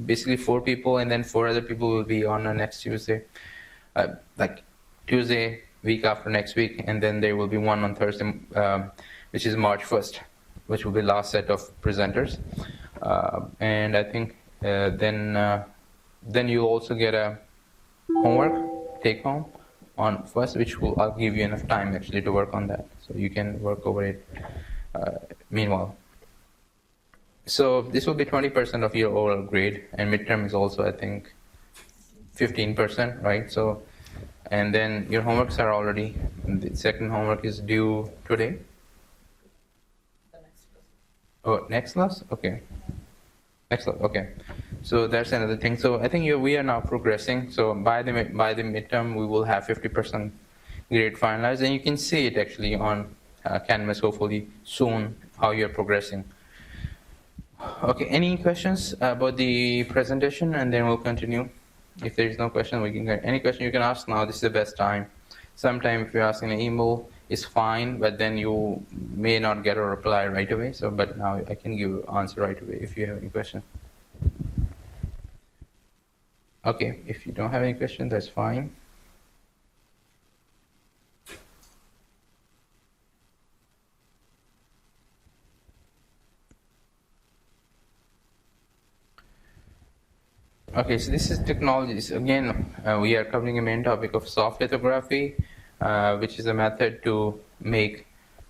basically 4 people, and then 4 other people will be on next Tuesday, like Tuesday, week after next week, and then there will be one on Thursday, which is March 1st, which will be last set of presenters. And I think then you also get a homework take home on first, which I'll give you enough time actually to work on that, so you can work over it meanwhile. So this will be 20% of your overall grade, and midterm is also, I think, 15%, right? So, and then your homeworks are already, the second homework is due today. The next class. Oh, next class? Okay. Excellent. Okay. So that's another thing. So I think we are now progressing. So by the midterm, we will have 50% grade finalized, and you can see it actually on Canvas hopefully soon how you're progressing. Okay. Any questions about the presentation, and then we'll continue. If there is no question, we can get any question you can ask now. This is the best time. Sometime if you're asking an email, it's fine, but then you may not get a reply right away. So, but now I can give answer right away if you have any question. Okay, if you don't have any question, that's fine. Okay, so this is technologies. Again, we are covering a main topic of soft lithography, which is a method to make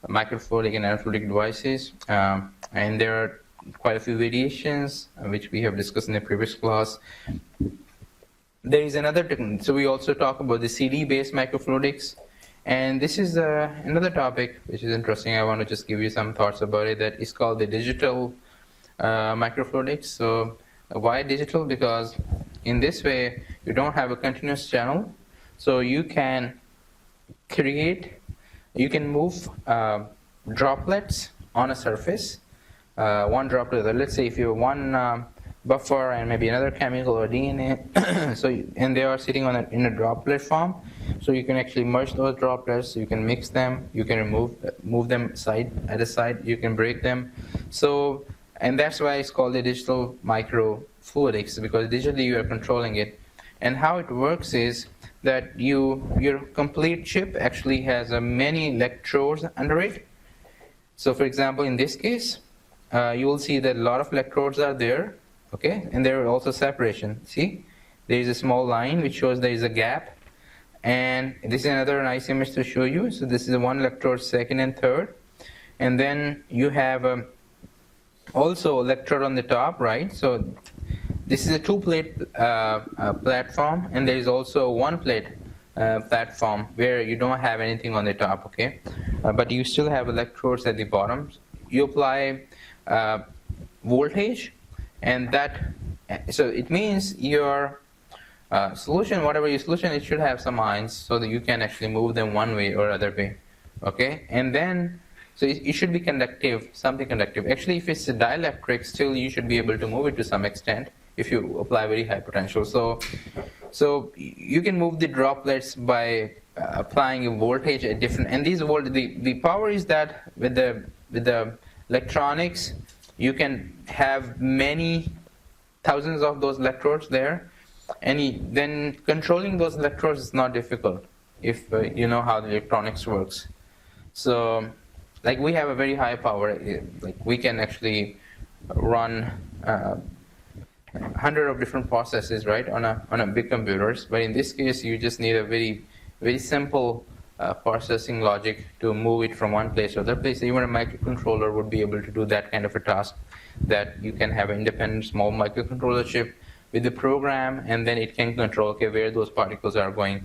microfluidic and nanofluidic devices. And there are quite a few variations, which we have discussed in the previous class. There is another technique. So we also talk about the CD-based microfluidics. And this is another topic which is interesting. I want to just give you some thoughts about it. That is called the digital microfluidics. So why digital? Because in this way, you don't have a continuous channel. So you can move droplets on a surface, one droplet. Let's say if you have one buffer and maybe another chemical or DNA, and they are sitting in a droplet form, so you can actually merge those droplets. You can mix them. You can move them at a side. You can break them. So, and that's why it's called the digital microfluidics, because digitally you are controlling it. And how it works is that your complete chip actually has many electrodes under it. So for example, in this case, you will see that a lot of electrodes are there, okay? And there are also separation. See, there is a small line which shows there is a gap. And this is another nice image to show you. So this is one electrode, second and third. And then you have also electrode on the top, right? So this is a 2-plate platform, and there is also a 1-plate platform where you don't have anything on the top, okay? But you still have electrodes at the bottom. You apply voltage, and so it means your solution, whatever your solution, it should have some ions so that you can actually move them one way or other way, okay? And then, so it should be conductive, something conductive. Actually, if it's a dielectric, still you should be able to move it to some extent if you apply very high potential. So you can move the droplets by applying a voltage at different, and these the power is that with the electronics, you can have many thousands of those electrodes there, and then controlling those electrodes is not difficult if you know how the electronics works. So, like we have a very high power, like we can actually run 100 of different processes, right, on a big computers. But in this case, you just need a very, very simple processing logic to move it from one place to other place. Even a microcontroller would be able to do that kind of a task, that you can have an independent small microcontroller chip with the program, and then it can control, okay, where those particles are going.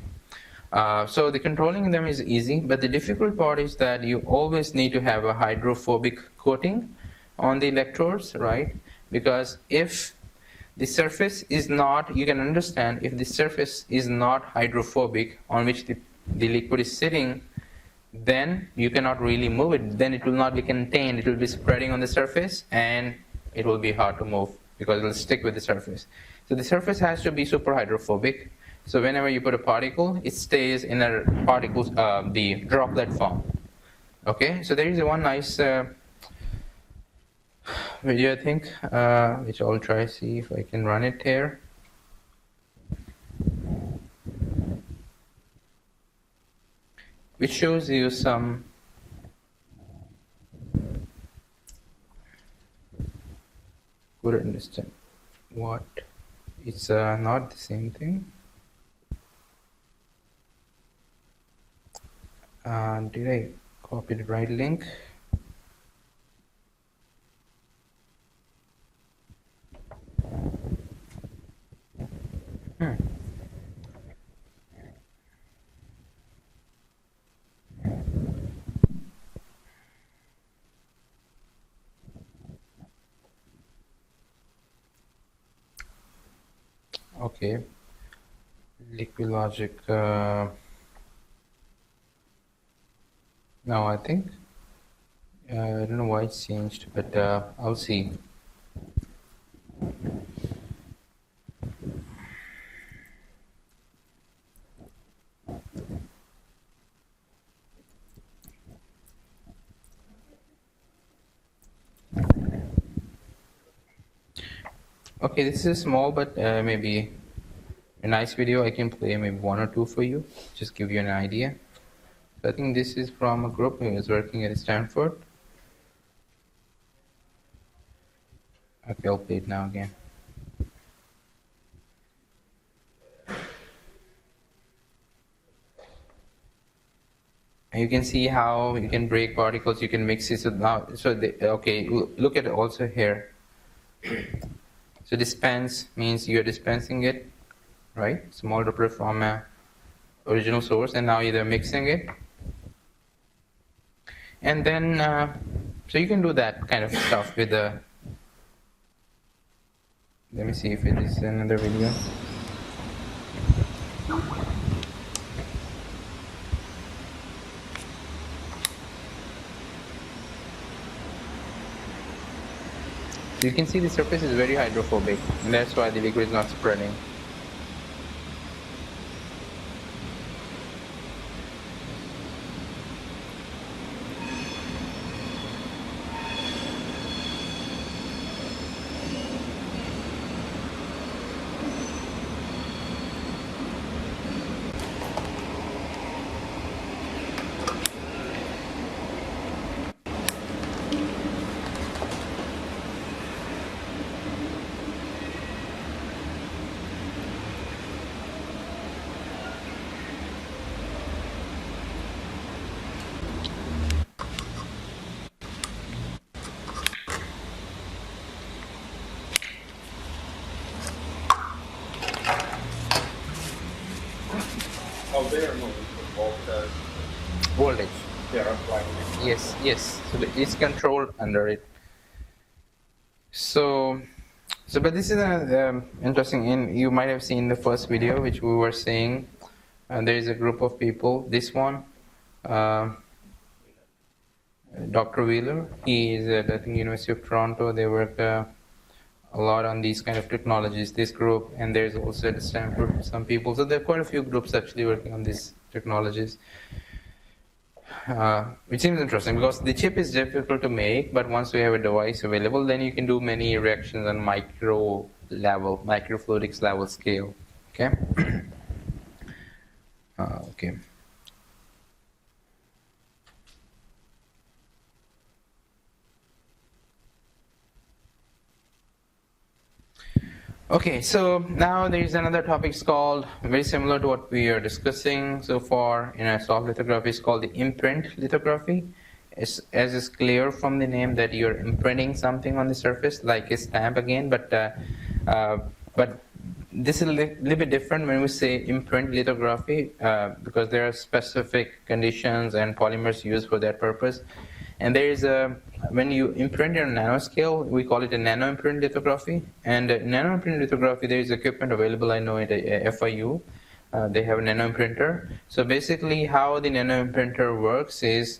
So the controlling them is easy, but the difficult part is that you always need to have a hydrophobic coating on the electrodes, right? Because if the surface is not, you can understand, if the surface is not hydrophobic on which the liquid is sitting, then you cannot really move it. Then it will not be contained. It will be spreading on the surface, and it will be hard to move because it will stick with the surface. So the surface has to be super hydrophobic. So whenever you put a particle, it stays in a the droplet form. Okay, so there is one nice video, I think, which I'll try to see if I can run it here. Which shows you some good understand what it's not the same thing. Did I copy the right link? Okay, liquid logic. No, I think I don't know why it's changed, but I'll see. Okay, this is small, but maybe a nice video. I can play maybe one or two for you, just give you an idea. So I think this is from a group who is working at Stanford. Okay, I'll play it now again. And you can see how you can break particles, you can mix it. So now, okay, look at it also here. So dispense means you're dispensing it, right? Small droplet from a original source, and now you're mixing it. And then, so you can do that kind of stuff with the, let me see if it is another video. So you can see the surface is very hydrophobic, and that's why the liquid is not spreading. Oh, there, no, Voltage. they're applying it. Yes, yes. So it's controlled under it. So but this is interesting. You might have seen the first video, which we were saying. There is a group of people. This one, Dr. Wheeler. He is at, I think, University of Toronto. They work a lot on these kind of technologies. This group, and there's also at Stanford some people. So there are quite a few groups actually working on these technologies. Which seems interesting because the chip is difficult to make, but once we have a device available, then you can do many reactions on micro level, microfluidics level scale. Okay. Okay. Okay, so now there is another topic. It's called, very similar to what we are discussing so far in our soft lithography, it's called the imprint lithography. As is clear from the name that you're imprinting something on the surface, like a stamp again, but this is a little bit different when we say imprint lithography because there are specific conditions and polymers used for that purpose. And there is when you imprint on nanoscale, we call it a nanoimprint lithography. And nanoimprint lithography, there is equipment available, I know, at FIU. They have a nanoimprinter. So basically how the nanoimprinter works is,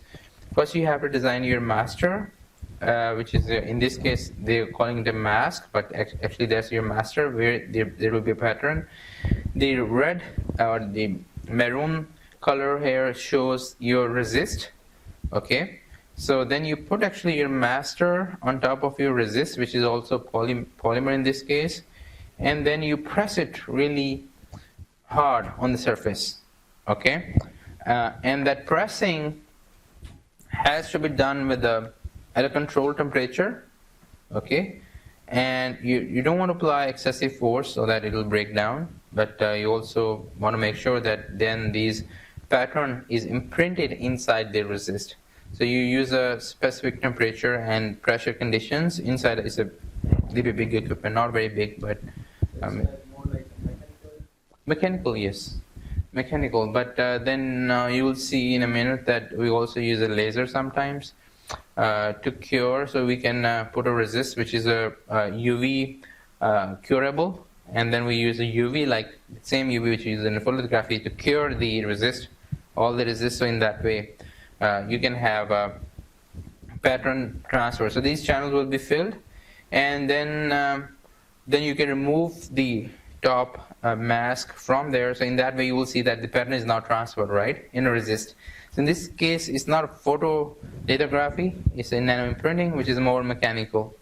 first you have to design your master, which is, in this case, they're calling it a mask, but actually that's your master, where there will be a pattern. The red or the maroon color here shows your resist, okay? So then you put actually your master on top of your resist, which is also polymer in this case, and then you press it really hard on the surface, okay? And that pressing has to be done with at a controlled temperature, okay? And you don't want to apply excessive force so that it will break down, but you also want to make sure that then these pattern is imprinted inside the resist. So you use a specific temperature and pressure conditions inside. It's a little big equipment, not very big, but More like mechanical, yes, mechanical. But then you will see in a minute that we also use a laser sometimes to cure. So we can put a resist, which is a UV curable, and then we use a UV, like same UV which is in lithography, to cure the resist, all the resist. So in that way, you can have a pattern transfer. So these channels will be filled, and then you can remove the top mask from there. So in that way, you will see that the pattern is now transferred, right, in a resist. So in this case, it's not photo lithography, it's a nanoimprinting, which is more mechanical,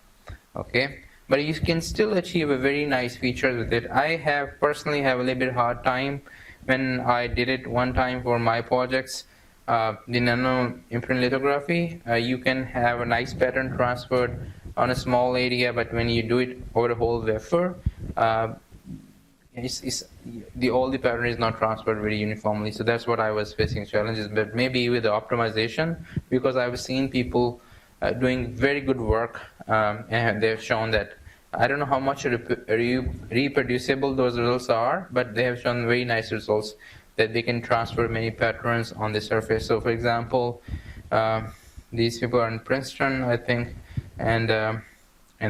okay? But you can still achieve a very nice feature with it. I personally have a little bit hard time when I did it one time for my projects. The Nanoimprint Lithography, you can have a nice pattern transferred on a small area, but when you do it over the whole wafer, all the pattern is not transferred very uniformly. So that's what I was facing challenges. But maybe with the optimization, because I've seen people doing very good work, and they've shown that, I don't know how much reproducible those results are, but they have shown very nice results that they can transfer many patterns on the surface. So for example, these people are in Princeton, I think, and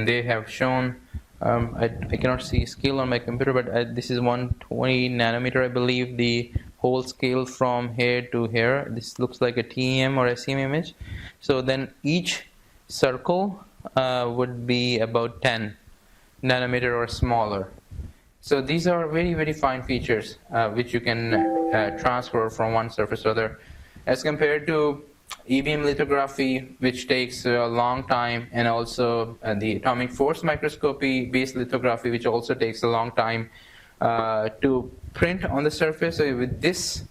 they have shown, I cannot see scale on my computer, but this is 120 nanometer, I believe, the whole scale from here to here. This looks like a TEM or SEM image. So then each circle would be about 10 nanometer or smaller. So these are very, very fine features which you can transfer from one surface to other, as compared to E-beam lithography, which takes a long time, and also the atomic force microscopy based lithography, which also takes a long time to print on the surface. So with this,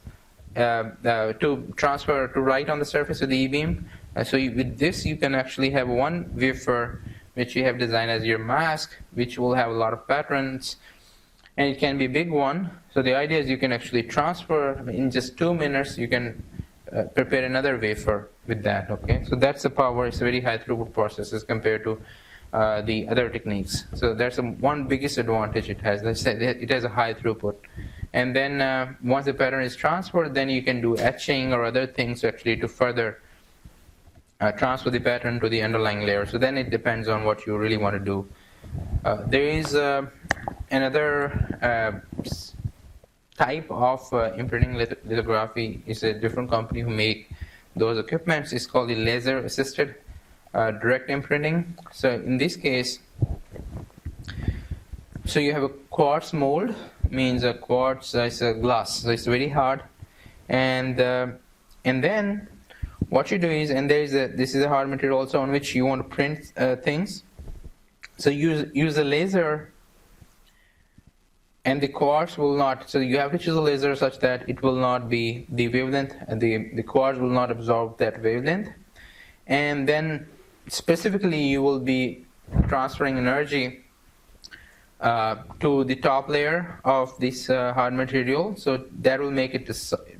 to transfer, to write on the surface of the E-beam, with this you can actually have one wafer which you have designed as your mask, which will have a lot of patterns, and it can be a big one. So the idea is you can actually transfer in just 2 minutes. You can prepare another wafer with that, okay? So that's the power. It's a very high throughput process as compared to the other techniques. So that's one biggest advantage it has. Let's say it has a high throughput. And then once the pattern is transferred, then you can do etching or other things actually to further transfer the pattern to the underlying layer. So then it depends on what you really want to do. There is another type of imprinting lithography. Is a different company who make those equipments. It's called the laser assisted direct imprinting. So in this case, so you have a quartz mold, means a quartz is a glass, so it's very hard, and then what you do is, and this is a hard material also on which you want to print things. So use a laser, and the quartz will not, so you have to choose a laser such that it will not be the wavelength, the quartz will not absorb that wavelength. And then specifically you will be transferring energy to the top layer of this hard material. So that will make it,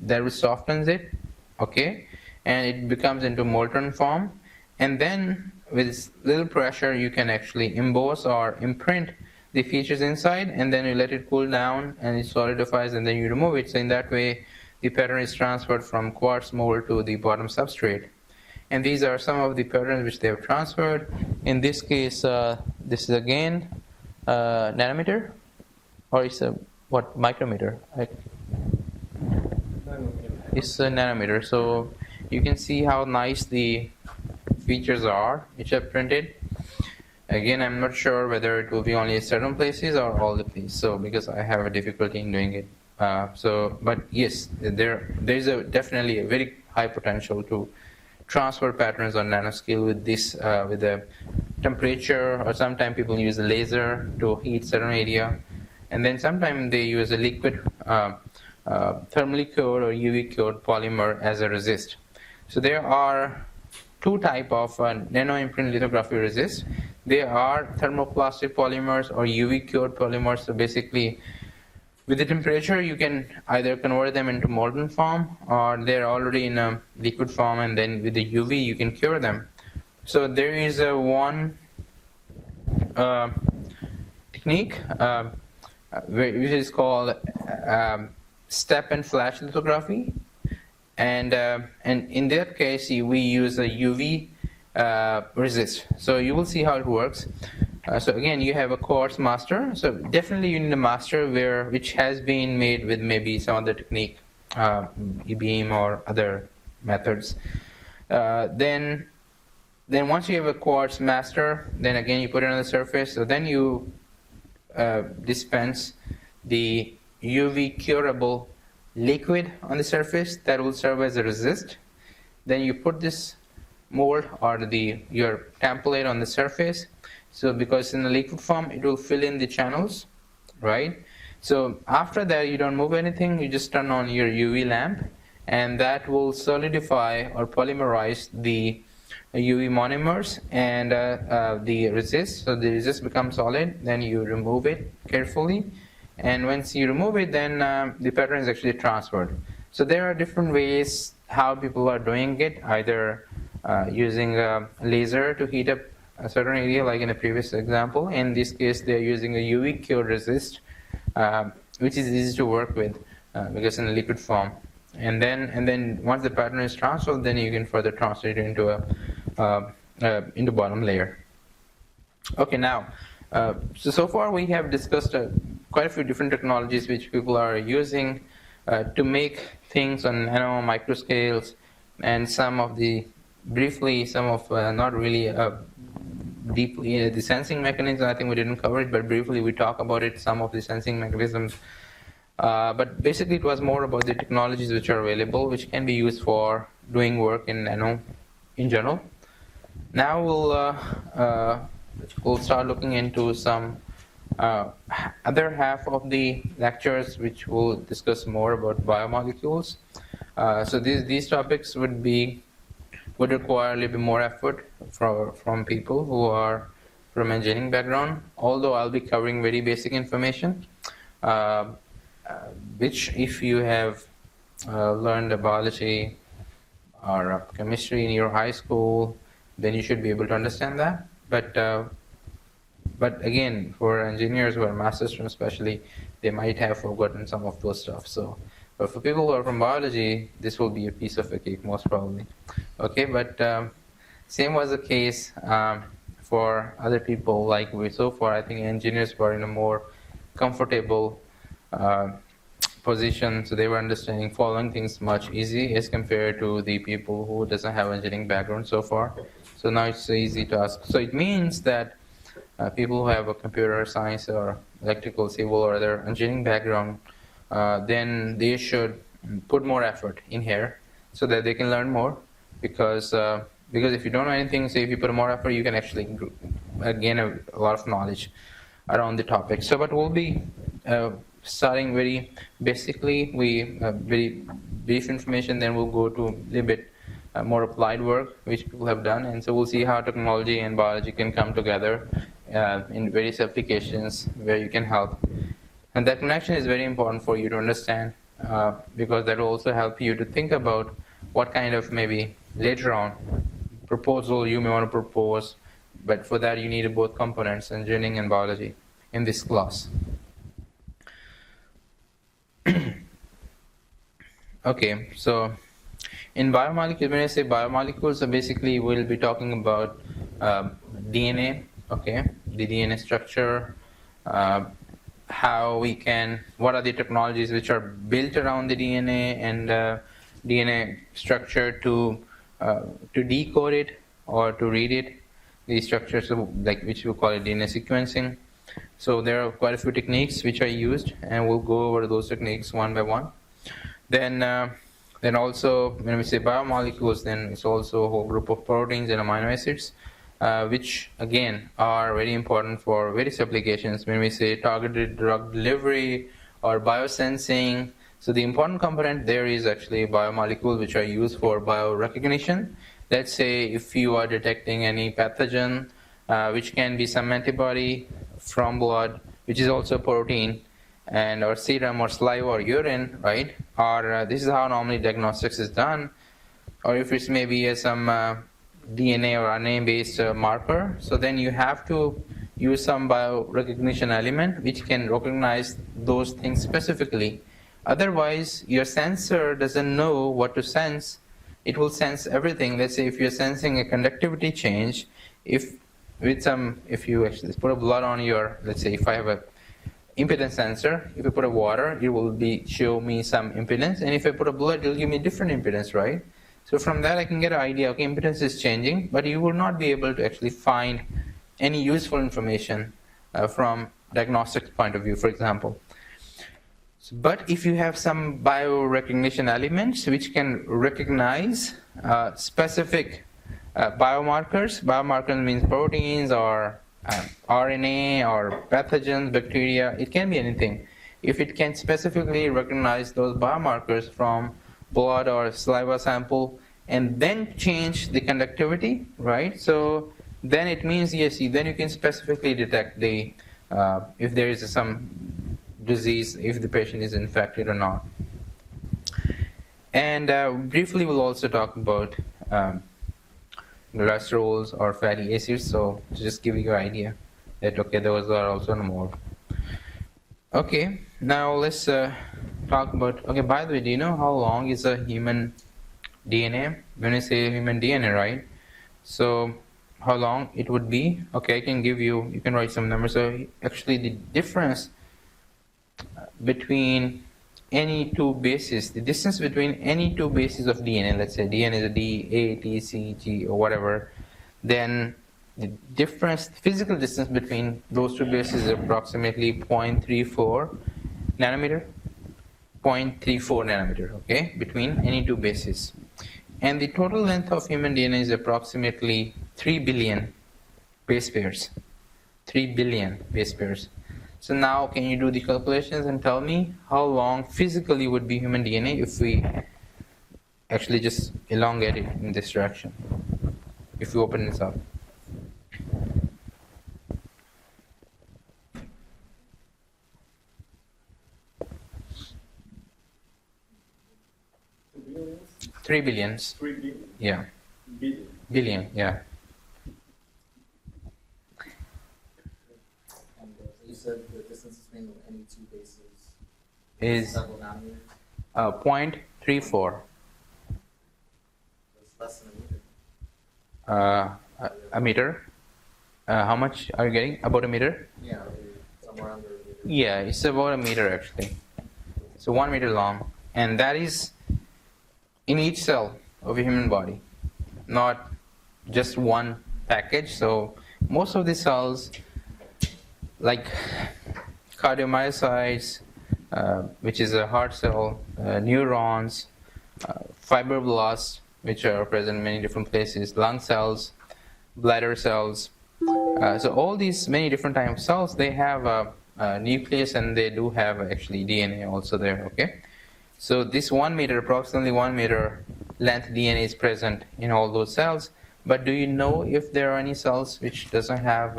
that will softens it, okay? And it becomes into molten form. And then with little pressure you can actually emboss or imprint the features inside, and then you let it cool down and it solidifies, and then you remove it. So in that way the pattern is transferred from quartz mold to the bottom substrate. And these are some of the patterns which they have transferred. In this case, this is again nanometer, or it's a what, micrometer? It's a nanometer. So you can see how nice the features are which are printed. Again, I'm not sure whether it will be only certain places or all the places. So because I have a difficulty in doing it. But yes, there's definitely a very high potential to transfer patterns on nanoscale with this, with the temperature, or sometimes people use a laser to heat certain area, and then sometimes they use a liquid thermally cured or UV cured polymer as a resist. So there are two types of nanoimprint lithography resist. They are thermoplastic polymers or UV cured polymers. So basically, with the temperature, you can either convert them into molten form, or they're already in a liquid form, and then with the UV, you can cure them. So there is one technique which is called step and flash lithography, and in that case, we use a UV resist. So you will see how it works. So again, you have a quartz master. So definitely you need a master which has been made with maybe some other technique, e-beam or other methods. Then once you have a quartz master, then again you put it on the surface. So then you dispense the UV curable liquid on the surface that will serve as a resist. Then you put this mold or your template on the surface. So because in the liquid form, it will fill in the channels, right? So after that, you don't move anything. You just turn on your UV lamp, and that will solidify or polymerize the UV monomers and the resist. So the resist becomes solid. Then you remove it carefully, and once you remove it, then the pattern is actually transferred. So there are different ways how people are doing it, either using a laser to heat up a certain area, like in the previous example. In this case, they're using a UV cured resist, which is easy to work with because in a liquid form. And then once the pattern is transferred, then you can further translate it into into bottom layer. Okay, now so far we have discussed quite a few different technologies which people are using to make things on nano micro scales, and some of not really deeply the sensing mechanisms. I think we didn't cover it, but briefly we talk about it, some of the sensing mechanisms. But basically it was more about the technologies which are available, which can be used for doing work in nano in general. Now we'll start looking into some other half of the lectures, which will discuss more about biomolecules. So these topics would require a little bit more effort from people who are from engineering background, although I'll be covering very basic information, which if you have learned biology or chemistry in your high school, then you should be able to understand that. But again, for engineers who are master's students especially, they might have forgotten some of those stuff. But for people who are from biology, this will be a piece of a cake, most probably. Okay, but same was the case for other people. Like so far, I think engineers were in a more comfortable position, so they were understanding, following things much easy as compared to the people who doesn't have engineering background so far. So now it's easy to ask. So it means that people who have a computer science or electrical, civil, or other engineering background, then they should put more effort in here so that they can learn more, because if you don't know anything, say if you put more effort, you can actually gain a lot of knowledge around the topic. So but we'll be starting very basically, very brief information, then we'll go to a little bit more applied work which people have done, and so we'll see how technology and biology can come together in various applications where you can help. And that connection is very important for you to understand, because that will also help you to think about what kind of maybe later on proposal you may want to propose, but for that you need both components, engineering and biology, in this class. Okay, so in biomolecules, when I say biomolecules, so basically we'll be talking about DNA, okay, the DNA structure, what are the technologies which are built around the DNA and DNA structure to decode it or to read it, the structures like which we call it DNA sequencing. So there are quite a few techniques which are used, and we'll go over those techniques one by one. Then Then also, when we say biomolecules, then it's also a whole group of proteins and amino acids, which again are very important for various applications. When we say targeted drug delivery or biosensing, so the important component there is actually biomolecules which are used for biorecognition. Let's say if you are detecting any pathogen, which can be some antibody from blood, which is also a protein, and or serum or saliva or urine, right? Or this is how normally diagnostics is done. Or if it's maybe some DNA or RNA-based marker, so then you have to use some biorecognition element which can recognize those things specifically. Otherwise, your sensor doesn't know what to sense. It will sense everything. Let's say if you're sensing a conductivity change, if you actually put a blood on your, let's say if I have a impedance sensor, if you put a water, it will show me some impedance, and if I put a blood, it will give me different impedance, right? So from that I can get an idea, okay, impedance is changing, but you will not be able to actually find any useful information from diagnostic point of view, for example. But if you have some biorecognition elements which can recognize specific biomarkers means proteins or RNA or pathogens, bacteria, it can be anything. If it can specifically recognize those biomarkers from blood or saliva sample and then change the conductivity, right? So then it means, yes, then you can specifically detect the if there is some disease, if the patient is infected or not. And briefly we'll also talk about cholesterols or fatty acids, so to just give you an idea that okay, those are also more. Okay, now let's talk about, okay, by the way, do you know how long is a human DNA? When I say human DNA, right? So how long it would be? Okay, I can give you, you can write some numbers. So actually the difference between any two bases, the distance between any two bases of DNA, let's say DNA is a D, A, T, C, G, or whatever, then the difference, physical distance between those two bases is approximately 0.34 nanometer, 0.34 nanometer, okay, between any two bases. And the total length of human DNA is approximately 3 billion base pairs. 3 billion base pairs. So now can you do the calculations and tell me how long physically would be human DNA if we actually just elongate it in this direction, if we open this up? Billions? 3 billions. 3 billion. Yeah. Billion. Billion, yeah. And you said the distance between any two bases Is several nanometers. 0.34. That's less than a meter. A meter. How much are you getting? About a meter? Yeah, somewhere under a meter. Yeah, it's about a meter actually. So 1 meter long. And that is in each cell of a human body, not just one package. So most of the cells, like cardiomyocytes, which is a heart cell, neurons, fibroblasts, which are present in many different places, lung cells, bladder cells. So all these many different types of cells, they have a nucleus and they do have actually DNA also there, okay? So this 1 meter, approximately 1 meter length DNA is present in all those cells. But do you know if there are any cells which doesn't have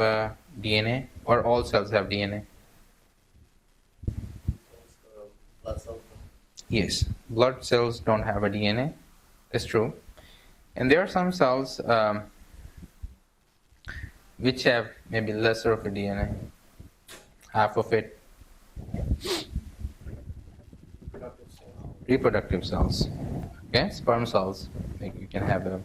DNA, or all cells have DNA? Blood cells. Yes, blood cells don't have a DNA. That's true. And there are some cells which have maybe lesser of a DNA, half of it. Reproductive cells, okay, sperm cells. Like you can have a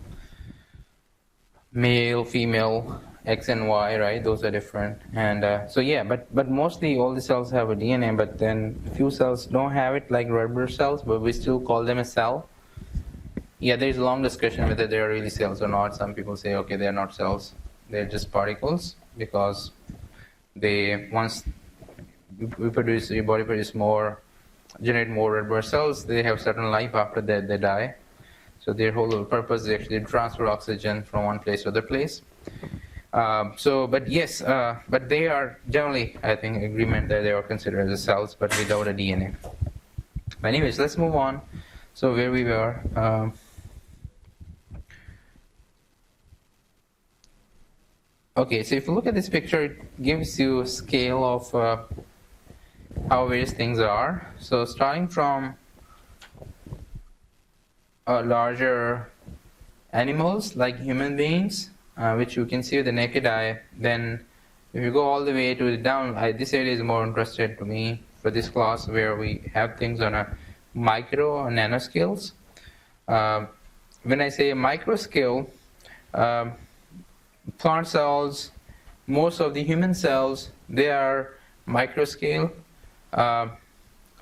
male, female, X and Y, right? Those are different. And so yeah, but mostly all the cells have a DNA, but then a few cells don't have it, like red blood cells, but we still call them a cell. Yeah, there's a long discussion whether they are really cells or not. Some people say, okay, they are not cells, they're just particles, because they, once your body produces more generate more red blood cells. They have certain life after that they die. So their whole purpose is actually to transfer oxygen from one place to other place. But yes, but they are generally, I think, agreement that they are considered as cells, but without a DNA. But anyways, let's move on. So where we were. Okay, so if you look at this picture, it gives you a scale of how various things are. So starting from larger animals like human beings, which you can see with the naked eye, then if you go all the way to the down, this area is more interested to me for this class where we have things on a micro or nano scales. When I say micro scale, plant cells, most of the human cells, they are micro scale.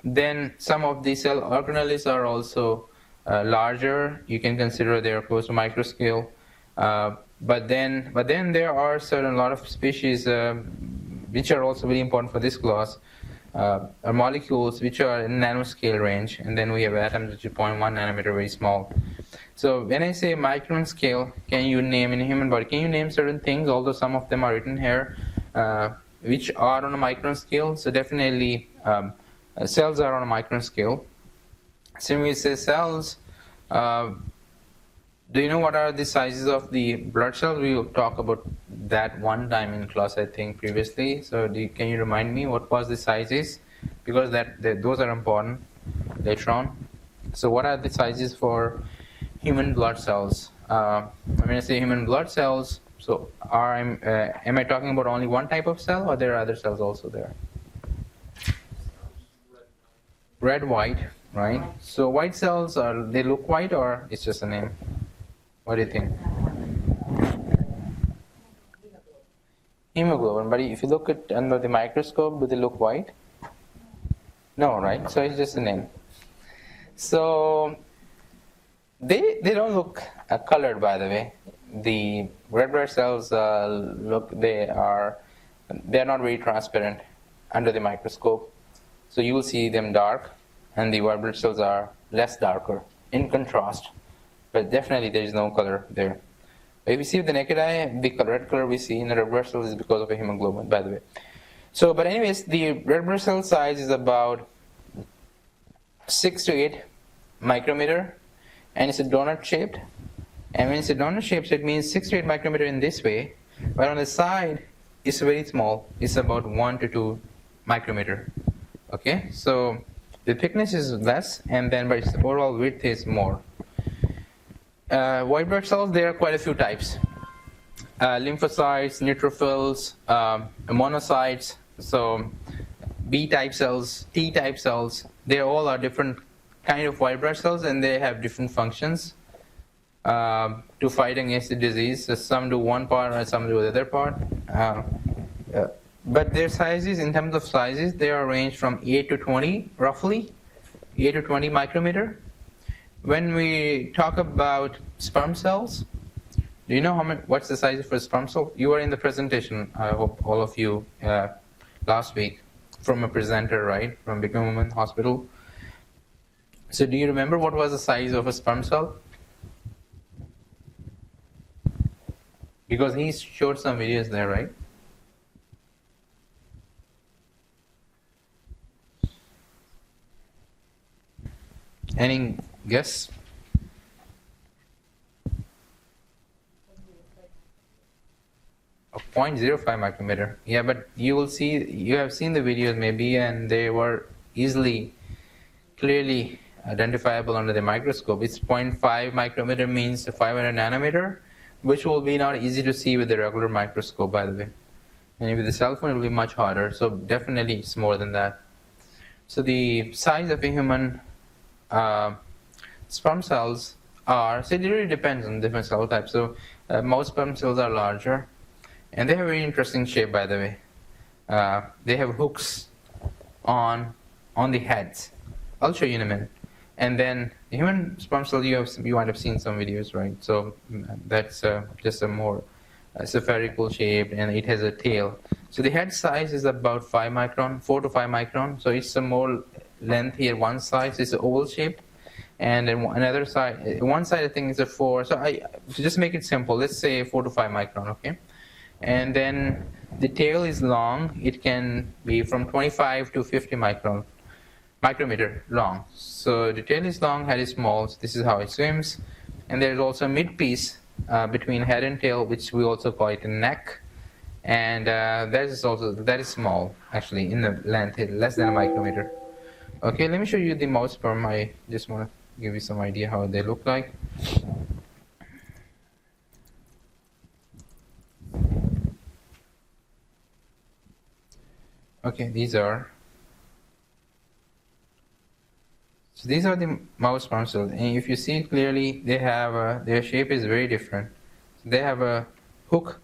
Then some of the cell organelles are also larger. You can consider they are close to micro scale. But then there are a lot of species which are also very important for this class, are molecules which are in nanoscale range, and then we have atoms which are 0.1 nanometer, very small. So when I say micron scale, can you name in a human body? Can you name certain things? Although some of them are written here, which are on a micron scale. So definitely, cells are on a micron scale. So when we say cells, do you know what are the sizes of the blood cells? We will talk about that one time in class, I think, previously. So can you remind me what was the sizes? Because those are important later on. So what are the sizes for human blood cells? When I say human blood cells, so am I talking about only one type of cell, or there are other cells also there? Red, white, right? So white cells, they look white, or it's just a name? What do you think? Hemoglobin, but if you look at under the microscope, do they look white? No, right? So it's just a name. So they don't look colored, by the way. The red blood cells they are not very transparent under the microscope. So you will see them dark, and the white blood cells are less darker in contrast. But definitely there is no color there. If you see with the naked eye, the red color we see in the red blood cells is because of a hemoglobin, by the way. So, but anyways, the red blood cell size is about 6 to 8 micrometer, and it's a donut shaped. And when it's a donut shaped, it means 6 to 8 micrometer in this way. But on the side, it's very small. It's about 1 to 2 micrometer. Okay, so the thickness is less, and then but its overall width is more. White blood cells, there are quite a few types. Lymphocytes, neutrophils, monocytes, so B-type cells, T-type cells, they all are different kind of white blood cells, and they have different functions to fight against the disease. So some do one part and some do the other part. But their sizes, in terms of sizes, they are ranged from 8 to 20, roughly, 8 to 20 micrometer. When we talk about sperm cells, do you know what's the size for a sperm cell? You were in the presentation, I hope all of you, last week, from a presenter, right, from Brigham Women's Hospital. So do you remember what was the size of a sperm cell? Because he showed some videos there, right? Any guess? A 0.05 micrometer. Yeah, but you will see, you have seen the videos maybe, and they were clearly identifiable under the microscope. It's 0.5 micrometer means 500 nanometer, which will be not easy to see with the regular microscope, by the way. And with the cell phone, it will be much harder. So definitely it's more than that. So the size of a human sperm cells so it really depends on different cell types. So most sperm cells are larger, and they have a very interesting shape, by the way. They have hooks on the heads. I'll show you in a minute. And then the human sperm cell, you might have seen some videos, right? So that's just a more spherical shape, and it has a tail. So the head size is about 4 to 5 micron. So it's a more length here, one side, so it's oval shaped, and then another side, one side I think is a 4. So to just make it simple, let's say 4 to 5 micron, okay? And then the tail is long. It can be from 25 to 50 micrometer long. So the tail is long, head is small. So this is how it swims. And there's also a mid piece between head and tail, which we also call it a neck. And that is small, actually, in the length, less than a micrometer. Okay, let me show you the mouse sperm. I just want to give you some idea how they look like. Okay, these are the mouse sperm cells, and if you see it clearly, they have their shape is very different. So they have a hook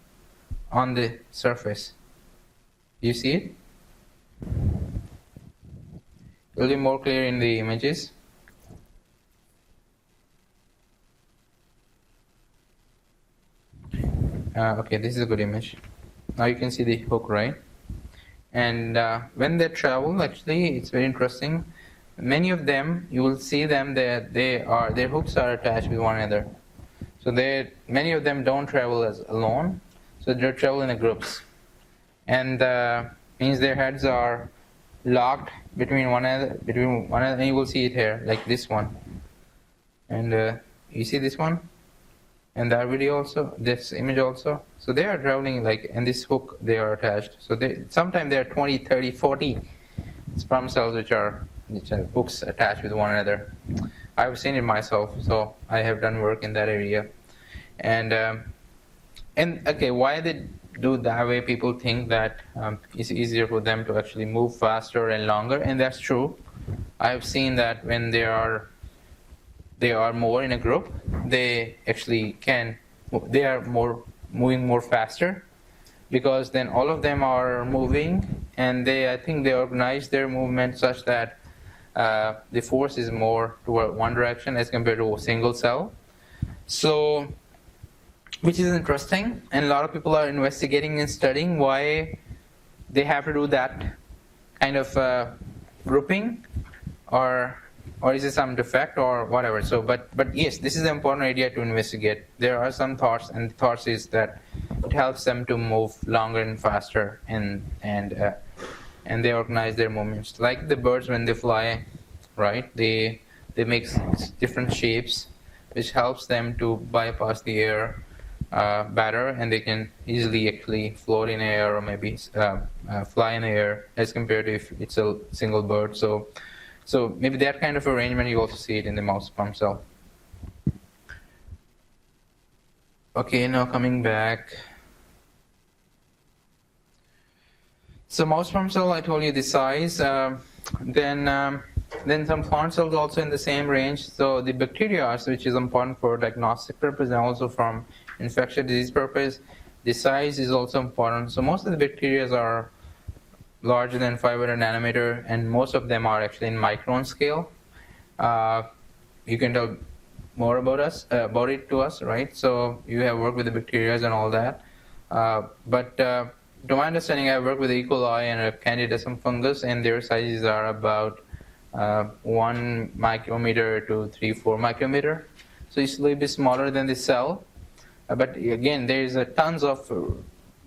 on the surface. You see it? It will be more clear in the images. Okay, this is a good image. Now you can see the hook, right? And when they travel, actually, it's very interesting. Many of them, you will see them that their hooks are attached with one another. So many of them don't travel as alone. So they travel in groups, and means their heads are locked between one another. And you will see it here, like this one. And you see this one, and that video also, this image also. So they are traveling in this hook. They are attached. So sometimes there are 20, 30, 40 sperm cells which are hooks attached with one another. I've seen it myself, so I have done work in that area. And okay, why they do that way? People think that it's easier for them to actually move faster and longer, and that's true. I've seen that when they are more in a group, they actually moving more faster, because then all of them are moving, and I think they organize their movement such that the force is more toward one direction as compared to a single cell. So, which is interesting, and a lot of people are investigating and studying why they have to do that kind of grouping, or is it some defect or whatever. So, but yes, this is an important area to investigate. There are some thoughts, and the thoughts is that it helps them to move longer and faster, and they organize their movements. Like the birds when they fly, right? They make different shapes, which helps them to bypass the air better, and they can easily actually float in air, or maybe fly in the air, as compared to if it's a single bird. So maybe that kind of arrangement, you also see it in the mouse sperm cell. Okay, now coming back. So mouse sperm cell, I told you the size. Then some plant cells also in the same range. So the bacteria, which is important for diagnostic purpose and also from infectious disease purpose, the size is also important. So most of the bacteria are larger than 500 nanometer, and most of them are actually in micron scale. You can tell more about it to us, right? So you have worked with the bacteria and all that. But to my understanding, I work with E. coli and a Candidasum fungus, and their sizes are about 1 micrometer to 3-4 micrometer. So it's a little bit smaller than the cell. But again, there is tons of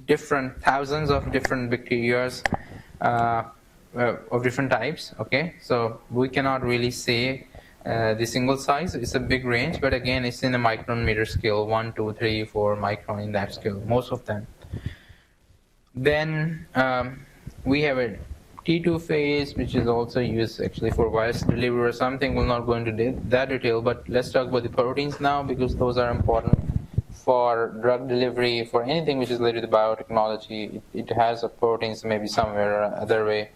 thousands of different bacteria of different types. Okay, so we cannot really say the single size. It's a big range, but again, it's in the micrometer scale, 1, 2, 3, 4 micron in that scale, most of them. Then we have a T2 phase, which is also used actually for virus delivery or something. We'll not go into that detail, but let's talk about the proteins now, because those are important for drug delivery, for anything which is related to biotechnology. It has a proteins maybe somewhere or other way,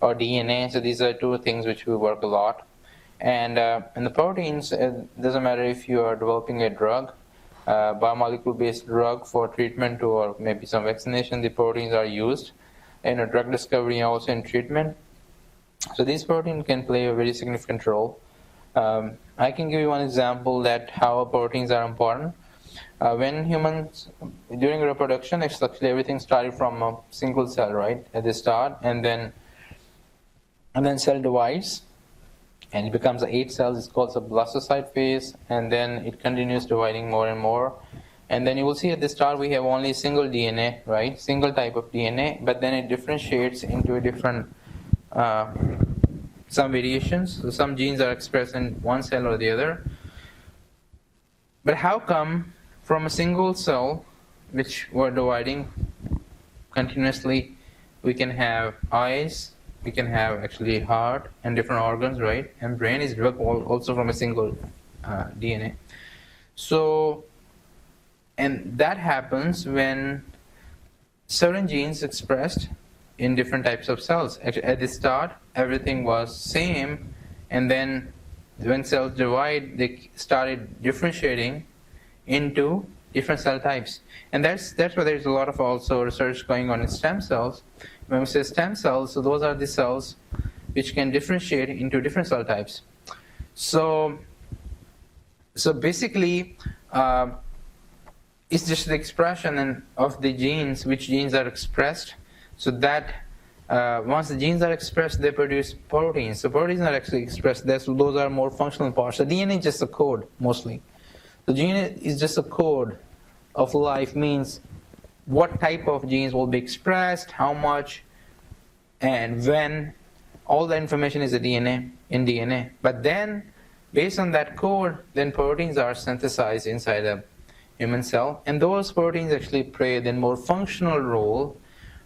or DNA. So these are two things which we work a lot. And the proteins, it doesn't matter if you are developing a drug, biomolecule-based drug for treatment or maybe some vaccination, the proteins are used in a drug discovery and also in treatment. So these proteins can play a very significant role. I can give you one example that how proteins are important. When humans, during reproduction, actually everything started from a single cell, right, at the start, and then cell divides, and it becomes 8 cells. It's called the blastocyte phase, and then it continues dividing more and more. And then you will see at the start we have only single DNA, right? Single type of DNA, but then it differentiates into a different, some variations. So some genes are expressed in one cell or the other. But how come from a single cell, which we're dividing continuously, we can have eyes, we can have actually heart and different organs, right? And brain is developed also from a single DNA. So, and that happens when certain genes expressed in different types of cells. Actually, at the start, everything was same, and then when cells divide, they started differentiating into different cell types. And that's why there's a lot of also research going on in stem cells. When we say stem cells, so those are the cells which can differentiate into different cell types. So basically, it's just the expression of the genes, which genes are expressed, so that once the genes are expressed, they produce proteins. So proteins are actually expressed there, so those are more functional parts. The DNA is just a code, mostly. The gene is just a code of life, means what type of genes will be expressed, how much, and when. All the information is in DNA. But then, based on that code, then proteins are synthesized inside a human cell, and those proteins actually play the more functional role,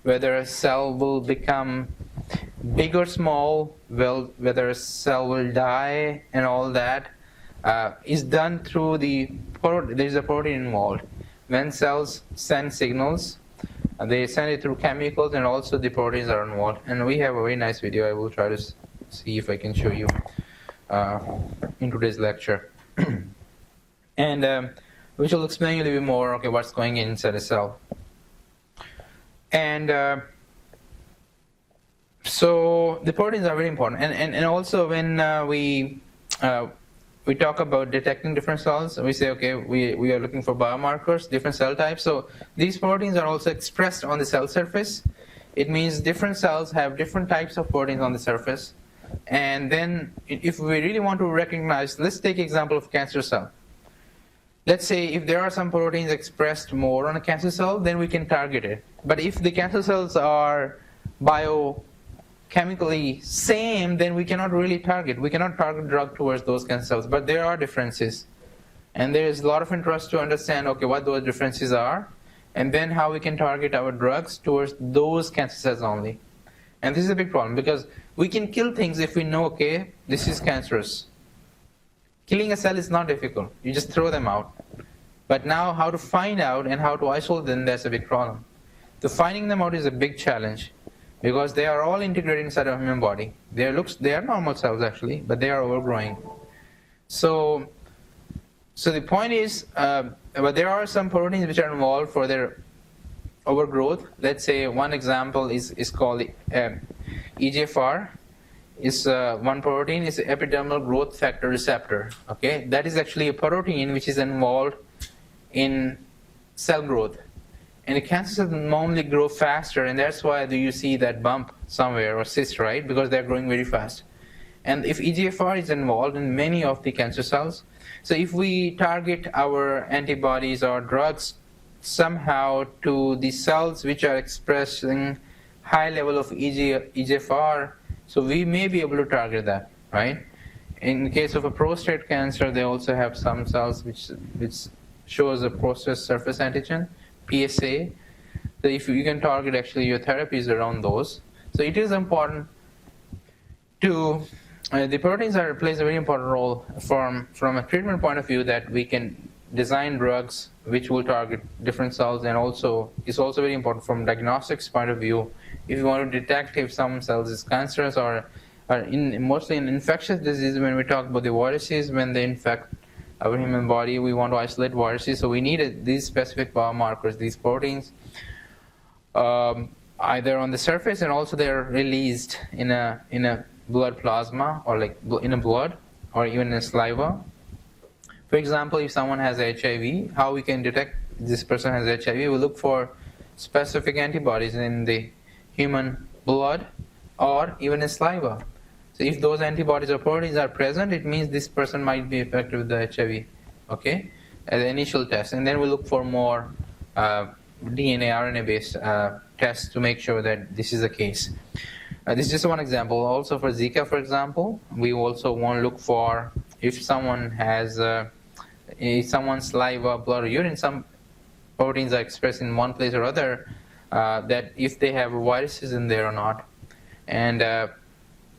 whether a cell will become big or small, whether a cell will die, and all that is done through there's a protein involved. When cells send signals, they send it through chemicals, and also the proteins are involved. And we have a very nice video. I will try to see if I can show you in today's lecture. And which will explain you a little bit more, okay, what's going on inside a cell. And so the proteins are very important. And also when we talk about detecting different cells, we say, okay, we are looking for biomarkers, different cell types. So these proteins are also expressed on the cell surface. It means different cells have different types of proteins on the surface. And then if we really want to recognize, let's take example of cancer cell. Let's say if there are some proteins expressed more on a cancer cell, then we can target it. But if the cancer cells are biochemically same, then we cannot really target. We cannot target drug towards those cancer cells. But there are differences. And there is a lot of interest to understand, okay, what those differences are, and then how we can target our drugs towards those cancer cells only. And this is a big problem, because we can kill things if we know, okay, this is cancerous. Killing a cell is not difficult. You just throw them out. But now how to find out and how to isolate them, that's a big problem. So finding them out is a big challenge, because they are all integrated inside a human body. They are normal cells actually, but they are overgrowing. So the point is, but there are some proteins which are involved for their overgrowth. Let's say one example is called EGFR. Is one protein is epidermal growth factor receptor. Okay, that is actually a protein which is involved in cell growth, and the cancer cells normally grow faster, and that's why do you see that bump somewhere or cyst, right? Because they're growing very fast. And if EGFR is involved in many of the cancer cells, so if we target our antibodies or drugs somehow to the cells which are expressing high level of EGFR, so we may be able to target that, right? In the case of a prostate cancer, they also have some cells which shows a prostate surface antigen, PSA. So if you can target actually your therapies around those. So it is important to, the proteins plays a very important role from a treatment point of view, that we can design drugs which will target different cells, and also it's also very important from diagnostics point of view. If you want to detect if some cells is cancerous or mostly in infectious disease, when we talk about the viruses, when they infect our human body, we want to isolate viruses. So we need these specific biomarkers, these proteins, either on the surface, and also they're released in a blood plasma, or like in a blood, or even in saliva. For example, if someone has HIV, how we can detect this person has HIV? We look for specific antibodies in the human blood or even in saliva. So if those antibodies or proteins are present, it means this person might be affected with the HIV, okay, as an initial test. And then we look for more DNA, RNA-based tests to make sure that this is the case. This is just one example. Also for Zika, for example, we also want to look for if someone has, someone's saliva, blood, or urine, some proteins are expressed in one place or other, that if they have viruses in there or not. And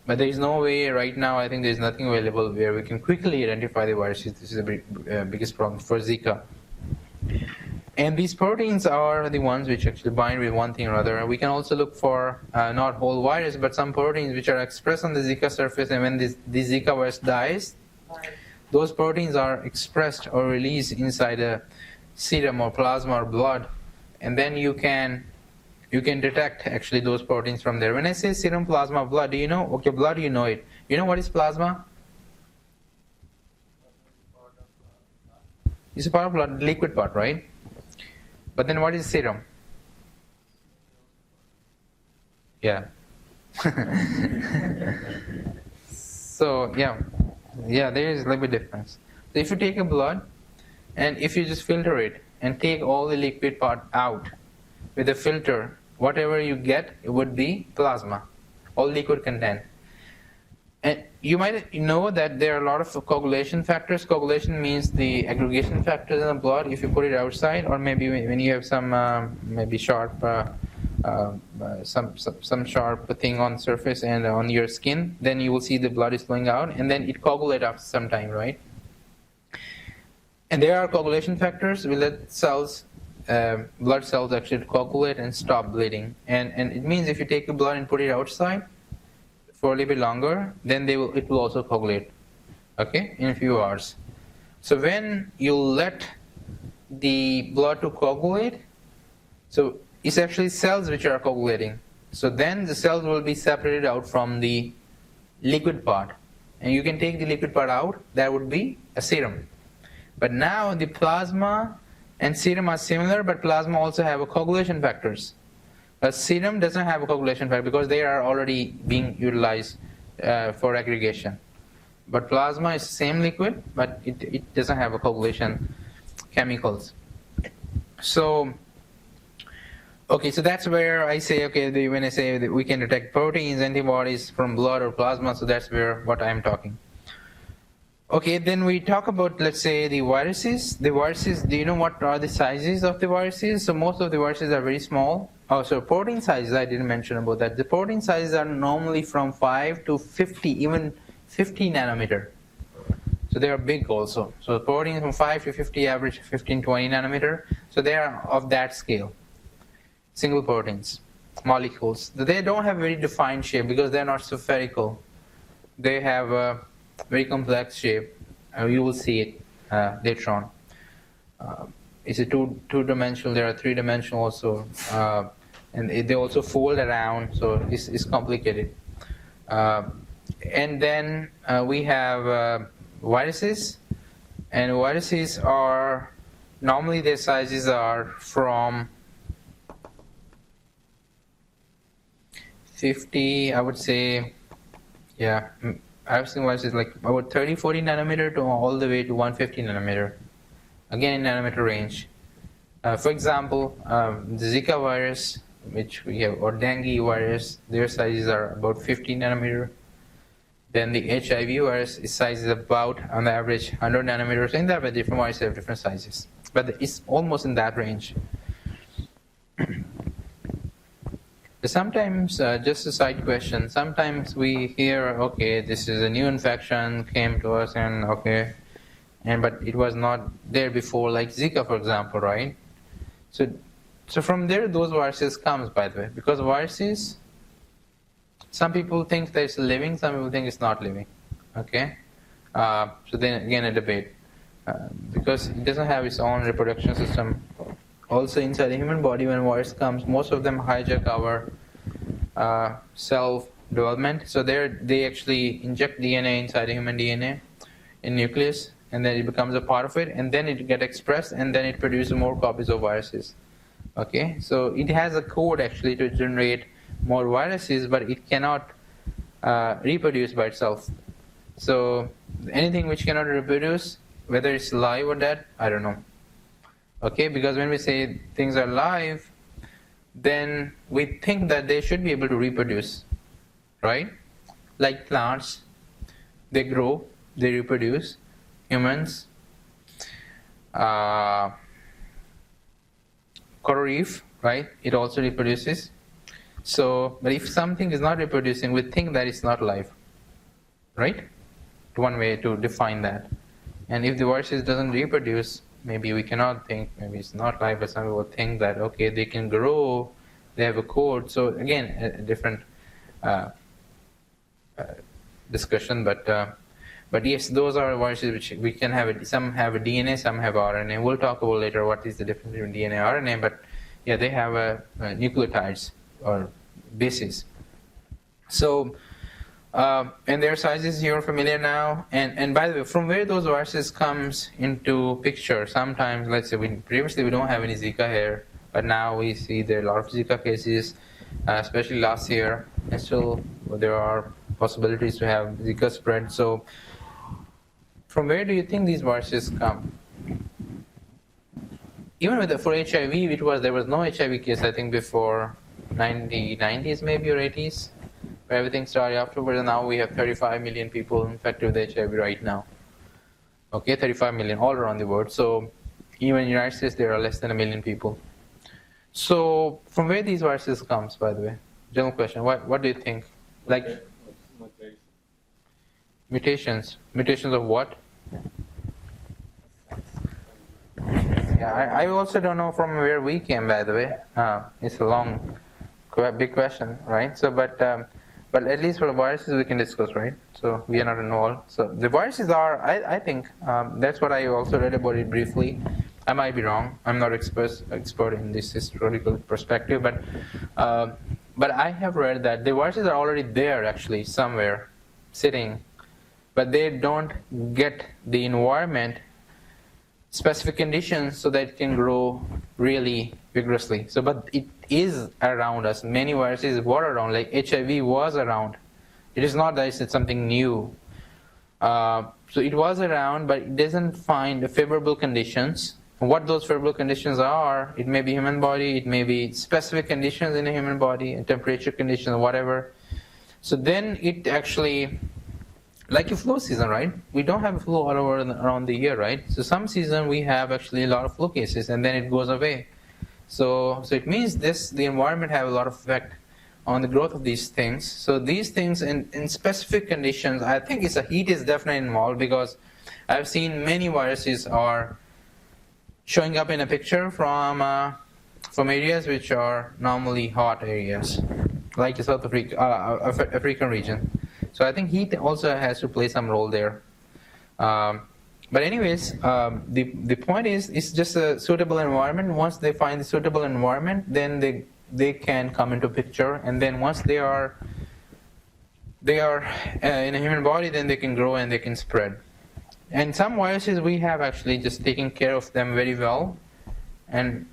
but there is no way right now, I think there is nothing available where we can quickly identify the viruses. This is the biggest problem for Zika. And these proteins are the ones which actually bind with one thing or other. We can also look for not whole virus, but some proteins which are expressed on the Zika surface, and when the Zika virus dies, those proteins are expressed or released inside a serum or plasma or blood, and then you can detect actually those proteins from there. When I say serum, plasma, blood, do you know? Okay, blood, you know it. You know what is plasma? It's a part of blood, liquid part, right? But then what is serum? Yeah. So yeah, there is a little bit difference. So if you take a blood and if you just filter it and take all the liquid part out with a filter, whatever you get, it would be plasma, all liquid content. And you might know that there are a lot of coagulation factors. Coagulation means the aggregation factors in the blood. If you put it outside, or maybe when you have some maybe sharp, some sharp thing on surface and on your skin, then you will see the blood is flowing out, and then it coagulates after some time, right? And there are coagulation factors will let cells, blood cells actually coagulate and stop bleeding. And it means if you take the blood and put it outside for a little bit longer, then it will also coagulate, okay, in a few hours. So when you let the blood to coagulate, so it's actually cells which are coagulating. So then the cells will be separated out from the liquid part, and you can take the liquid part out. That would be a serum. But now the plasma and serum are similar, but plasma also have a coagulation factors. A serum doesn't have a coagulation factor because they are already being utilized for aggregation. But plasma is the same liquid, but it doesn't have a coagulation chemicals. So, okay, so that's where I say, okay, when I say that we can detect proteins, antibodies from blood or plasma, so that's where what I'm talking. Okay, then we talk about, let's say, the viruses. The viruses, do you know what are the sizes of the viruses? So most of the viruses are very small. Oh, so protein sizes, I didn't mention about that. The protein sizes are normally from 5 to 50, even 50 nanometer. So they are big also. So proteins from 5 to 50, average 15, 20 nanometer. So they are of that scale. Single proteins, molecules. They don't have very defined shape because they're not spherical. They have a very complex shape. You will see it later on. It's a two-dimensional. There are three-dimensional also, and they also fold around. So it's complicated. And then we have viruses, and viruses are normally their sizes are from 50, I would say, yeah. I've seen viruses like about 30, 40 nanometer to all the way to 150 nanometer. Again, in nanometer range. For example, the Zika virus, which we have, or dengue virus, their sizes are about 50 nanometer. Then the HIV virus, its size is about, on the average, 100 nanometers. In that way, different viruses have different sizes. But it's almost in that range. Sometimes, just a side question, sometimes we hear, okay, this is a new infection, came to us, and okay, but it was not there before, like Zika, for example, right? So from there, those viruses comes, by the way, because viruses, some people think that it's living, some people think it's not living, okay? So then again, a debate, because it doesn't have its own reproduction system. Also inside the human body, when virus comes, most of them hijack our cell development. So they actually inject DNA inside the human DNA in nucleus, and then it becomes a part of it, and then it gets expressed, and then it produces more copies of viruses. Okay, so it has a code actually to generate more viruses, but it cannot reproduce by itself. So anything which cannot reproduce, whether it's live or dead, I don't know. Okay, because when we say things are live, then we think that they should be able to reproduce, right? Like plants, they grow, they reproduce. Humans, coral reef, right? It also reproduces. So, but if something is not reproducing, we think that it's not live, right? One way to define that. And if the virus doesn't reproduce, maybe we cannot think, maybe it's not live, but some people think that, okay, they can grow, they have a code. So again, a different discussion, but yes, those are viruses which we can have. Some have a DNA, some have RNA. We'll talk about later what is the difference between DNA and RNA, but yeah, they have nucleotides or bases. So, and their sizes you're familiar now. And by the way, from where those viruses comes into picture, sometimes, let's say, previously we don't have any Zika here, but now we see there are a lot of Zika cases, especially last year, and still there are possibilities to have Zika spread. So, from where do you think these viruses come? Even for HIV, there was no HIV case, I think, before 90s maybe or 80s, where everything started afterwards, and now we have 35 million people infected with HIV right now. Okay, 35 million all around the world. So even in the United States, there are less than 1 million people. So from where these viruses comes, by the way? General question. What do you think? Like mutations. Mutations of what? Yeah, I also don't know from where we came, by the way. It's a long, big question, right? So, but at least for the viruses we can discuss, right? So we are not involved. So the viruses are, I think, that's what I also read about it briefly. I might be wrong. I'm not expert in this historical perspective, but I have read that the viruses are already there, actually, somewhere, sitting, but they don't get the environment specific conditions so that it can grow really vigorously. So, but it is around us. Many viruses were around, like HIV was around. It is not that it's something new. So it was around, but it doesn't find favorable conditions. What those favorable conditions are, it may be human body, it may be specific conditions in a human body, temperature conditions, whatever. So then it actually, like a flu season, right? We don't have a flu all over around the year, right? So some season we have actually a lot of flu cases, and then it goes away. So it means the environment have a lot of effect on the growth of these things. So these things in specific conditions, I think heat is definitely involved, because I've seen many viruses are showing up in a picture from areas which are normally hot areas, like the South African region. So I think heat also has to play some role there. But anyways, the point is, it's just a suitable environment. Once they find the suitable environment, then they can come into picture. And then once they are in a human body, then they can grow and they can spread. And some viruses we have actually just taken care of them very well, and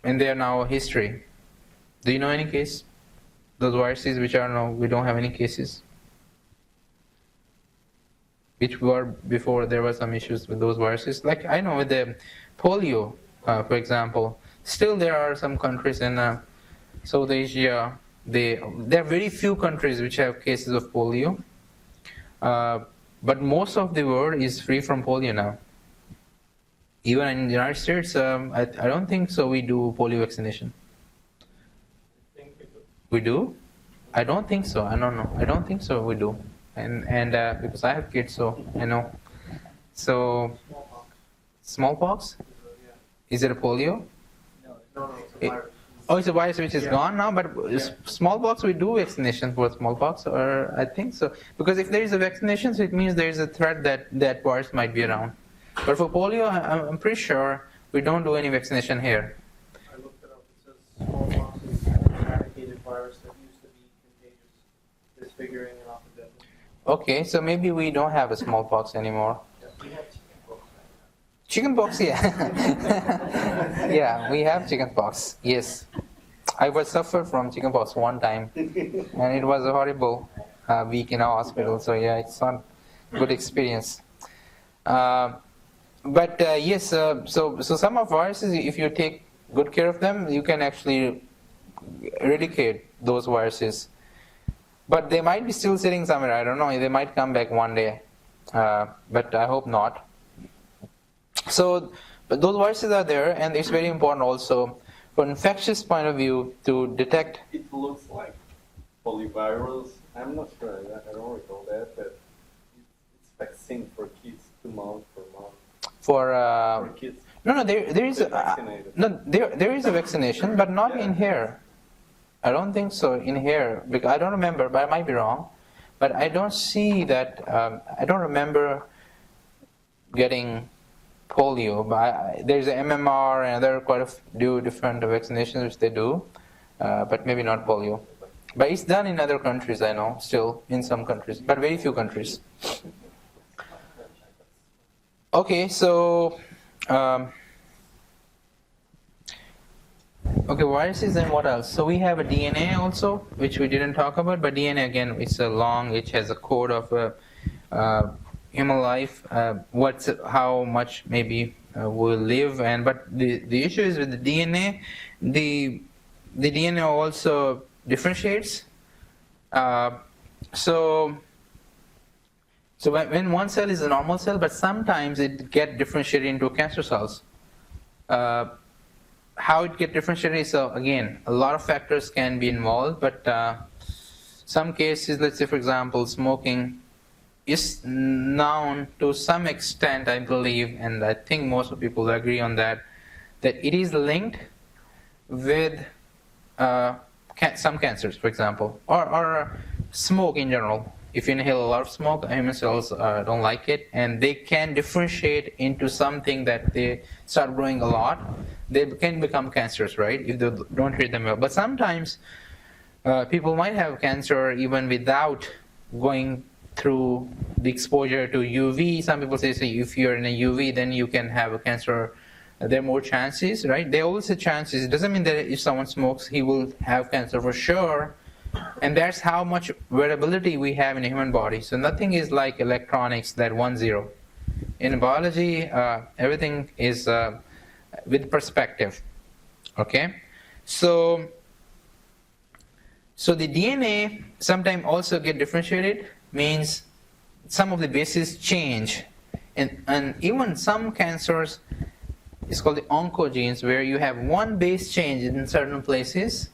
they are now history. Do you know any case? Those viruses which are now, we don't have any cases, which were before there were some issues with those viruses. Like I know with the polio, for example, still there are some countries in South Asia. There are very few countries which have cases of polio. But most of the world is free from polio now. Even in the United States, I don't think so we do polio vaccination. We do? I don't think so. I don't know. I don't think so we do. And because I have kids, so I know. So, smallpox? Is it a polio? No, it's a virus. Oh, it's a virus which is gone now, but smallpox, we do vaccination for smallpox, or I think so. Because if there is a vaccination, so it means there is a threat that virus might be around. But for polio, I'm pretty sure we don't do any vaccination here. I looked it up. It says smallpox is an eradicated virus that used to be contagious, disfiguring and epidemic. Okay, so maybe we don't have a smallpox anymore. We have Chickenpox, yeah. Yeah, we have chickenpox, yes. I was suffered from chickenpox one time, and it was horrible. week in a hospital. So yeah, it's not good experience. But yes, so some of viruses, if you take good care of them, you can actually eradicate those viruses. But they might be still sitting somewhere. I don't know. They might come back one day, but I hope not. So, but those viruses are there, and it's very important also, from infectious point of view, to detect. It looks like polyvirus. I'm not sure. I don't recall that, but it's vaccine for kids 2 months per month. For kids. No, there is Vaccinated. there is a vaccination, but not in here. I don't think so in here, because I don't remember, but I might be wrong. But I don't see that. I don't remember getting polio. But there's a MMR and there are quite a few different vaccinations which they do, but maybe not polio. But it's done in other countries, I know, still in some countries, but very few countries. Okay, so okay, viruses and what else? So we have a DNA also, which we didn't talk about, but DNA again, it's a long, it has a code of human life, how much maybe will live, but the issue is with the DNA, the DNA also differentiates. So when one cell is a normal cell, but sometimes it gets differentiated into cancer cells. How it gets differentiated, so again, a lot of factors can be involved, but some cases, let's say for example, smoking is known to some extent, I believe, and I think most of people agree on that it is linked with some cancers, for example, or smoke in general. If you inhale a lot of smoke, human cells don't like it, and they can differentiate into something that they start growing a lot. They can become cancers, right, if they don't treat them well. But sometimes people might have cancer even without going through the exposure to UV. Some people say if you're in a UV, then you can have a cancer. There are more chances, right? They always say chances. It doesn't mean that if someone smokes, he will have cancer for sure. And that's how much variability we have in the human body. So nothing is like electronics, that 1-0. In biology, everything is with perspective. Okay? So the DNA sometimes also get differentiated, means some of the bases change. And even some cancers, it's called the oncogenes, where you have one base change in certain places.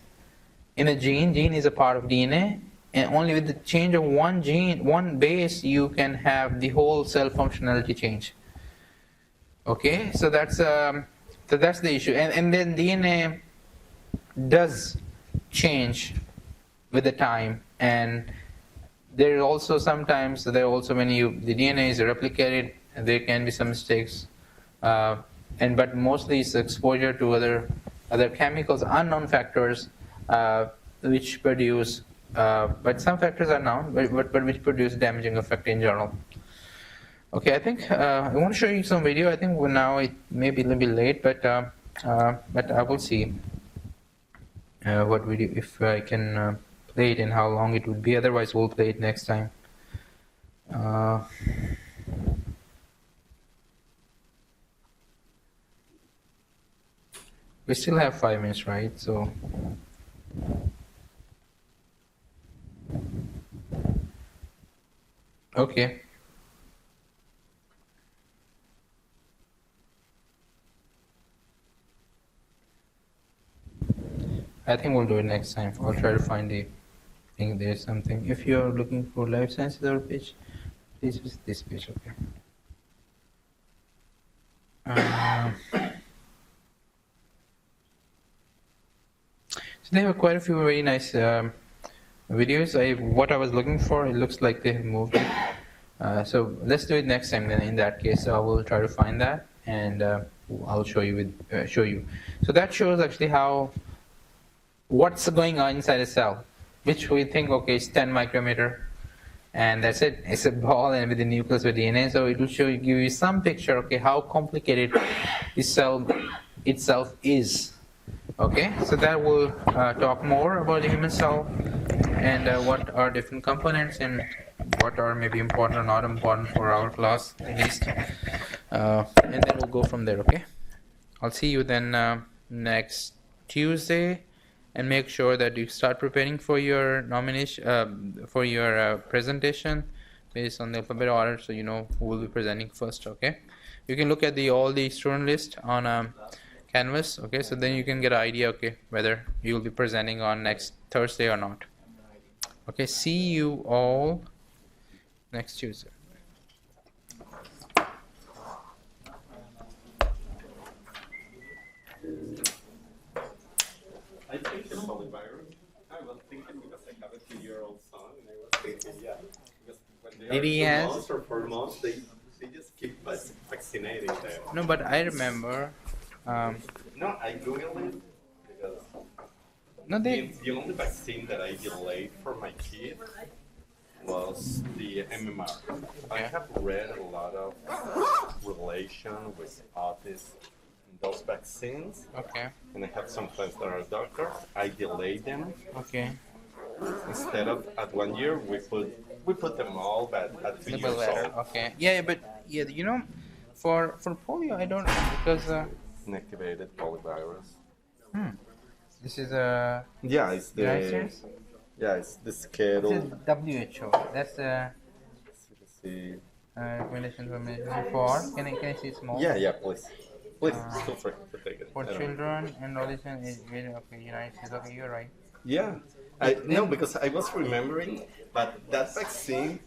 In a gene is a part of DNA, and only with the change of one gene, one base, you can have the whole cell functionality change. Okay, so that's the issue, and then DNA does change with the time, and there are also sometimes when the DNA is replicated, there can be some mistakes, but mostly it's exposure to other chemicals, unknown factors. Which produce, but some factors are known, but which produce damaging effect in general. Okay, I think I want to show you some video. I think now it may be a little bit late, but I will see what video, if I can play it and how long it would be. Otherwise, we'll play it next time. We still have 5 minutes, right? So. Okay. I think we'll do it next time. I'll try to find the thing. There's something. If you're looking for life sciences or page, please visit this page. Okay. So they have quite a few very nice videos. What I was looking for, it looks like they have moved it. So let's do it next time then. In that case, I will try to find that, and I'll show you. So that shows actually what's going on inside a cell, which we think, okay, it's 10 micrometer, and that's it. It's a ball and with the nucleus with DNA. So it will give you some picture, okay, how complicated the cell itself is. Okay, so that will talk more about the human cell. and what are different components and what are maybe important or not important for our class at least, and then we'll go from there. Okay, I'll see you then next Tuesday, and make sure that you start preparing for your nomination, for your presentation based on the alphabet order, so you know who will be presenting first. Okay, you can look at all the student list on Canvas. Okay, so then you can get an idea, okay, whether you will be presenting on next Thursday or not. Okay, see you all next Tuesday. I think the polyvirus. I was thinking because I have a 2-year-old son, and I was thinking, yeah, because when they Did he are 2 has- months or 4 months, they just keep vaccinating them. No, but I remember. No, I googled it because No, they. the only vaccine that I delayed for my kid was the MMR. I have read a lot of relation with autism and those vaccines, Okay. and I have some friends that are doctors. I delayed them. Okay. Instead of at 1 year, we put them all, but at 2 years old. Okay. Yeah, but yeah, you know, for polio, I don't know because Inactivated polyvirus. this is a Yeah, it's the United States. it's the This schedule. is WHO. That's the See. recommendation for. Can I see small? Yeah, please. Please, feel free to take it. For I don't- children and adolescent is okay. United States. Okay, you're right. Yeah. No, because I was remembering, but that vaccine,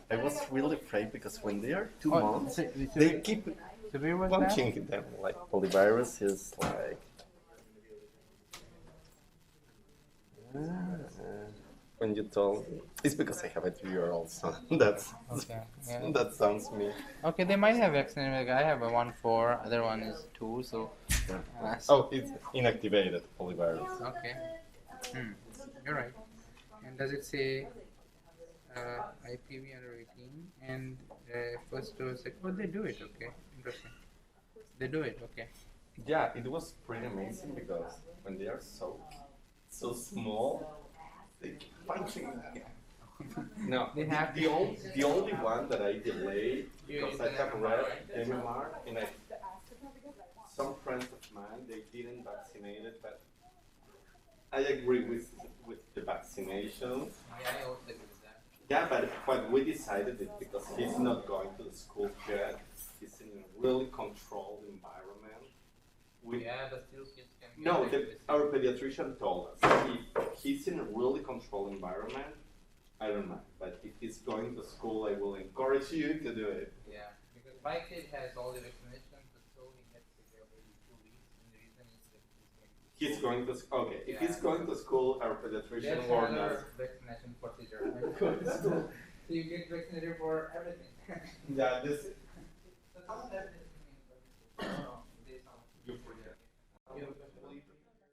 I was really afraid because when they are 2 months, they keep Severe was that? launching them. Like polyvirus is like. When you told, it's because I have a 2-year-old son. That's Okay. Yeah. that sounds me. Okay, they might have vaccinated. Like I have a 1-4, other one is 2. So. Oh, it's inactivated polyvirus. Okay. You're right. And does it say IPV under 18 and first dose? Oh, they do it. Okay. Interesting. They do it. Okay. Yeah, it was pretty amazing because when they are so small, they keep punching. No, They have the only one that I delayed because I have read MMR and some friends of mine they didn't vaccinate it, but I agree with the vaccination. Yeah, I also agree with that. Yeah, but what we decided is because he's not going to the school yet, he's in a really controlled environment. Yeah, but still kids can. No, our pediatrician told us if he's in a really controlled environment, I don't mind. But if he's going to school, I will encourage you to do it. Yeah, because my kid has all the vaccinations, but so he gets to go maybe 2 weeks, and the reason is that He's going to school. Okay, if he's going to school, our pediatrician there's warned us. another vaccination procedure. So you get vaccinated for everything. Yeah, this. So some of that is. No, they sound. You forget. You